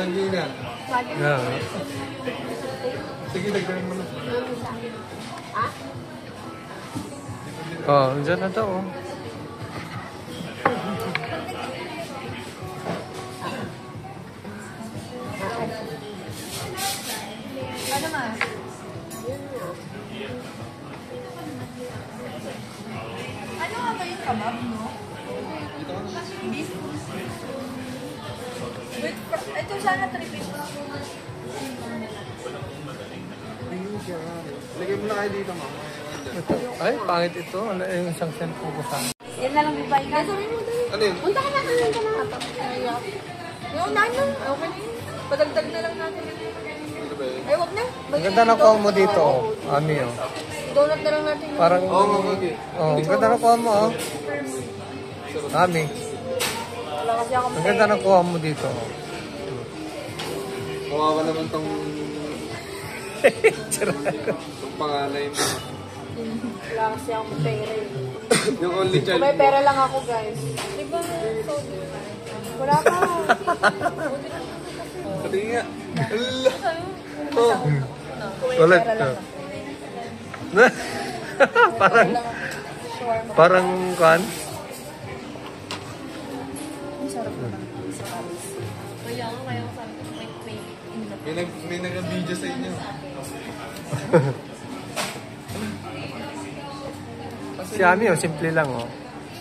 Hindi na. Yeah. Sige, dagdagan mo na. Oh, dyan na to. Oh. Ano ma? Ano nga ba yung kabab, no? Beef. Ito sana 3 pieces. Lagay mo na kayo dito, mama. Ay, pangit ito. Ano yung isang cellphone ko sa... Yan na lang bibay ka. Ano yun? Punta ka na kanan ka na. Yung unahan na. Okay na yun. Padagdag na lang natin. Ano ba yun? Ay, wag na. Ang ganda na kuha mo dito. Ami, oh. Donut na lang natin. Parang... Oo, okay. Oh, ang ganda na kuha mo, oh. Ami. Wala kasi ako. Ang ganda na kuha mo dito, oh. Kawawa naman tong panganay mo. Wala kasi ako pera eh. Yung only child Kung may mo. pera lang ako, guys. Diba? Wala pa. Pati nga. Ala. Oh. Kung may Ulit. pera lang ako. parang... Parang kan? Ang sarap naman. Kaya ako sabi ko, May nag-video sa inyo. Si Ami, oh. Simple lang, oh.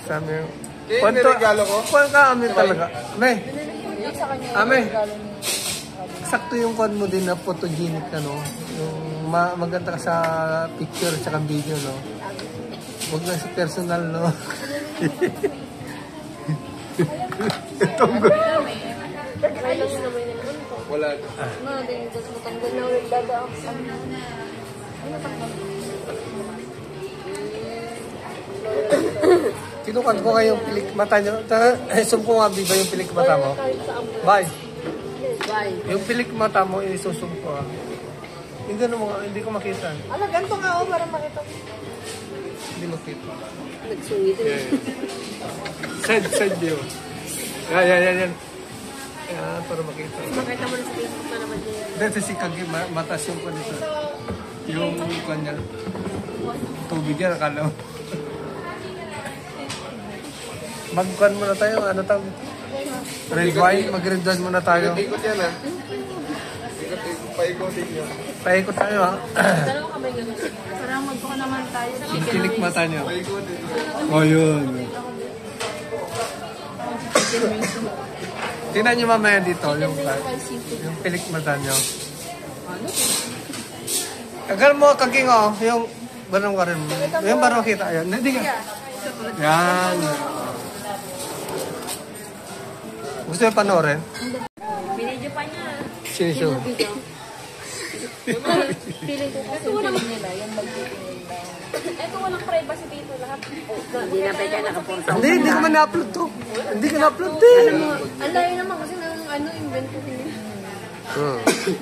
Si Ami, oh. Kaya yung niregalo ko? Kuwan ka, Ami talaga. Ami. Hindi sa kanya Ame. yung regalo niya. Sakto yung kuwan mo din na photogenic, ano. Yung maganda ka sa picture at saka video, no. Huwag lang sa personal, no. Itong Try lang yun naman yung ano to. Wala. Mga din, tapos matanggal na ulit dadaan. Ano tanggal? kinukan ko nga yung pilik mata nyo. Zoom ko nga, Biba, yung pilik mata mo. Bye. Bye. Yung pilik mata mo, isusum ko, ah. Hindi, hindi ko makita. Ala, ganito nga ako para makita mo. Hindi makita. Nagsungit eh. Side view. Yan. Yan, para makita. Makita mo na sa Facebook na naman yun. Dito si Kagi, matas yung kwan nito. Yung kwan niya. Tubig yan, akala mo. Mag-kwan muna tayo, ano tawag? Red wine, mag-red wine muna tayo. Ikot yan, ha? Paikotin nyo. Paikot tayo, ha? Dalawa kamay ganun. Parang magbuka naman tayo. Yung pilik mata niyo. Paikotin. Oh, yun. Tingnan niyo mamaya dito, yung pilik mata niyo. Kagal mo, Kaging, oh. Yung barong ka rin. Yung barong kita. Ayan. Hindi ka. Yan. Gusto yung panoorin? Binidyo pa niya. Siniso. Feeling ko kasi feeling nila, yung magpipili nila. Ito walang privacy dito lahat. Hindi na pwede nakapunta. Hindi ko man na-upload to. Hindi ko na-upload din. Ang layo naman kasi ng invento nila.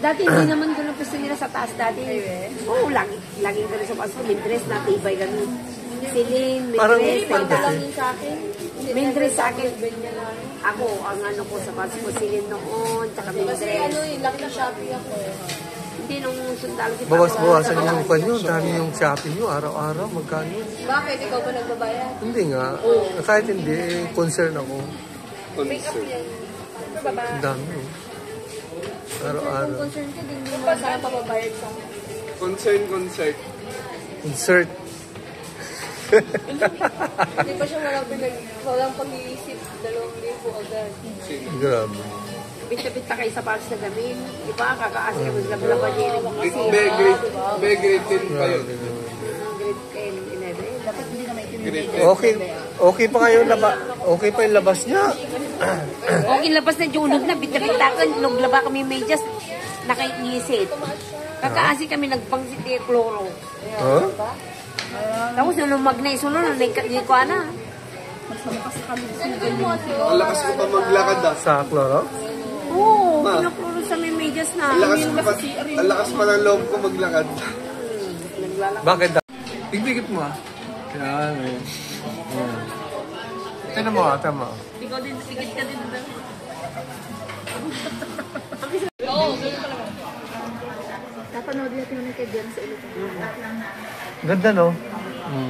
Dati hindi naman doon ang pwesto nila sa taas dati. Oo, laging doon sa paso. Mintres na tibay ganun. Silin, Parang mintres. fantasy. Sa akin. Mintres sa akin. Ako, ang ano ko sa paso ko, silin noon, tsaka mintres. Kasi ano, laki na Shopee ako. Hindi nung sundalo si Papa. Bawas-bawasan yung pan nyo. Dami yung shopping nyo. Araw-araw. Magkano yun? Bakit? Ikaw ba nagbabayad? Hindi nga. Kahit hindi, concern ako. Make up yan. Pero baba. Ang dami. Araw-araw. Concern ka din mo sana pababayad sa akin. Concert. Insert. Hindi pa siya walang pag-iisip. 2,000 agad. Grabe. Bit-bit pa kayo sa pares na gamin. Di ba? Kakaasi kami sa laban niya. Grade 10 pa yun. Grade 10, 11. Dapat hindi na may Grade 10. Okay pa ngayon okay pa yung labas niya. Okay, labas na junod na. Bit-bit-takan. Naglaba kami medyas. Nakaiisit. Kakaasi kami nagpangsit yung kloro. Huh? Tapos nung magnay sunod, hindi ko na. Ang lakas ko pa maglakad, ah. Sa Cloro? Oo, pinakloro sa may medyas na. Ang lakas pa ng loob ko maglakad. Bakit daw? Tigpigit mo, ah. Yan, eh. Tignan mo, ata mo. Ikaw din, sigit ka din. Ang kay Ben sa ulit. Ganda, no?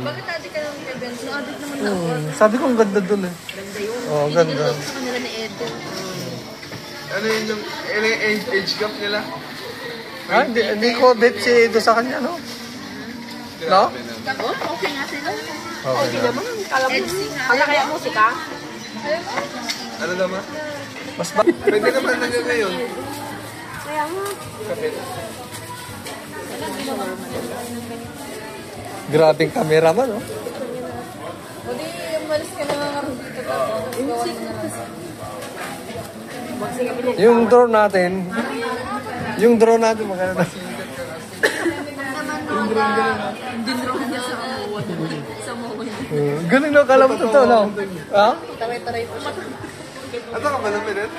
Bakit adik ka naman kay Ben? Adik naman ako. Sabi ko, ang ganda dun eh. Ganda yun. Oo, ganda. Pinag-love sa kanila ni Edo. Ano yung age gap nila? Ah, hindi ko bet si Edo sa kanya, no? No? Oh, okay nga sila. Okay Okay na. naman. Kala kaya musika? Ano naman? Mas ba? Pwede naman na ngayon. Kaya nga. Kapit. Grabing cameraman, no? O di, umalis ka na nga dito. Gawa na lang. Yung drone natin, magkano na? Dinroon niya sa Moan. Sa Moan. Galing no, kala mo totoo, no? Ha? Taray-taray po siya. Ano ka ba ng minute?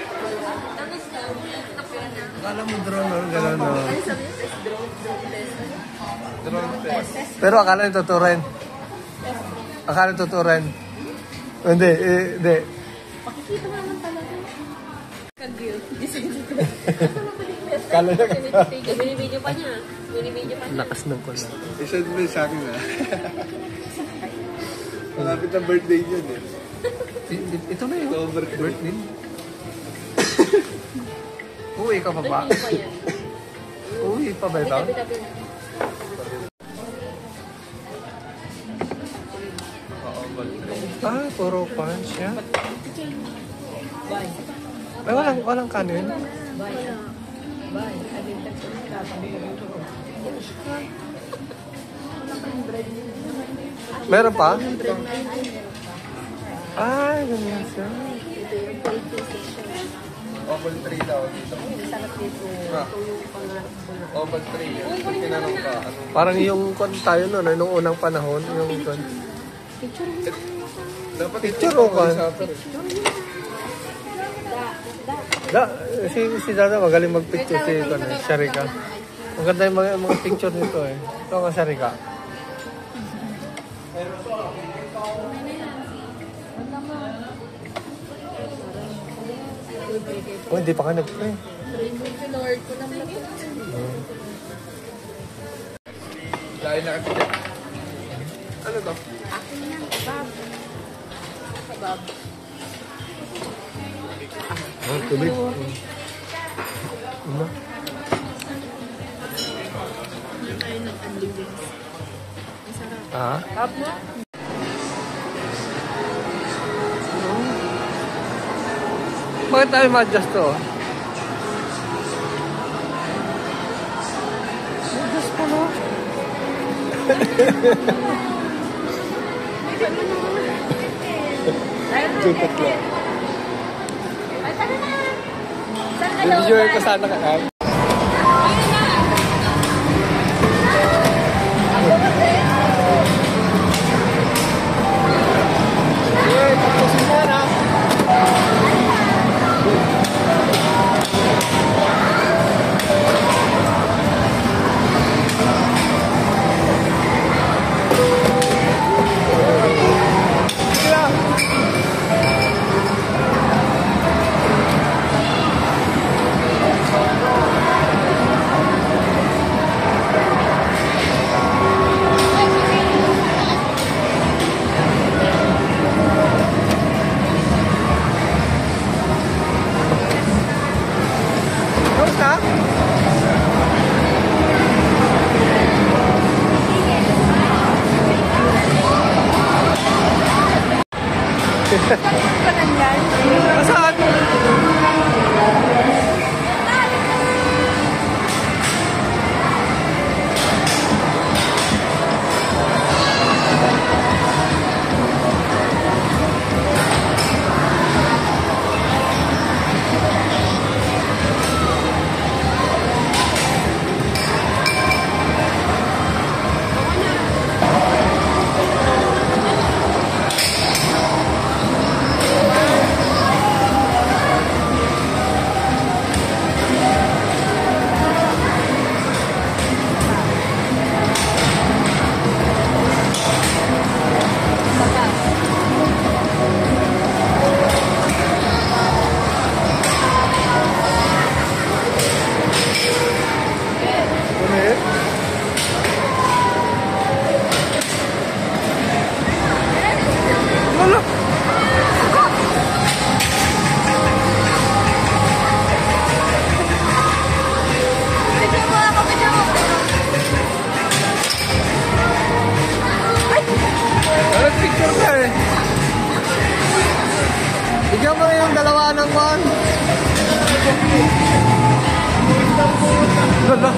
Kala mo drone, no? Gano'n, no? Ano sabi niya? Test drone. Drone test. Pero akala nyo totoo rin. Akala nyo totoo rin. Hindi, hindi. Pakikita mo naman talaga. Kag-guilt. Kala nyo Binibidyo pa niya. Binibidyo pa niya. lakas ng kulang. I-send mo sa akin ha. Malapit ang birthday yun eh. Ito na yun. Ito birthday. Birthday. Uwi ka pa ba? Binibidyo pa yan. Uwi pa ba ito? Tabi-tabi na. Ah, puro pan siya. Ay, walang kanin. Meron pa? Ay, ganyan siya. Oval 3 daw dito. Oval 3 yun. Pag tinanong ka, anong... Parang yung kon tayo noon, nung unang panahon, yung kon. Dapat Picture o ba? Si Dada magaling magpicture si Sharika. Maganda yung mga picture nito eh. Ito nga Sharika. Oh, hindi pa ka nag-pray. Lord ko naman. Dahil na kasi. Ano to? Akin yan. Bob. Kabab. Oh, tubig. Ano? Ayun ng unlimited. Masarap. Ah? Bob mo? Bakit tayo ma-adjust to? Ma-adjust pa no? Jupit lang. Ay, tara na. Saan ka Video ko sana ka. Tapusin mo na. Saan? mo rin yung dalawa ng kwan. Ganda.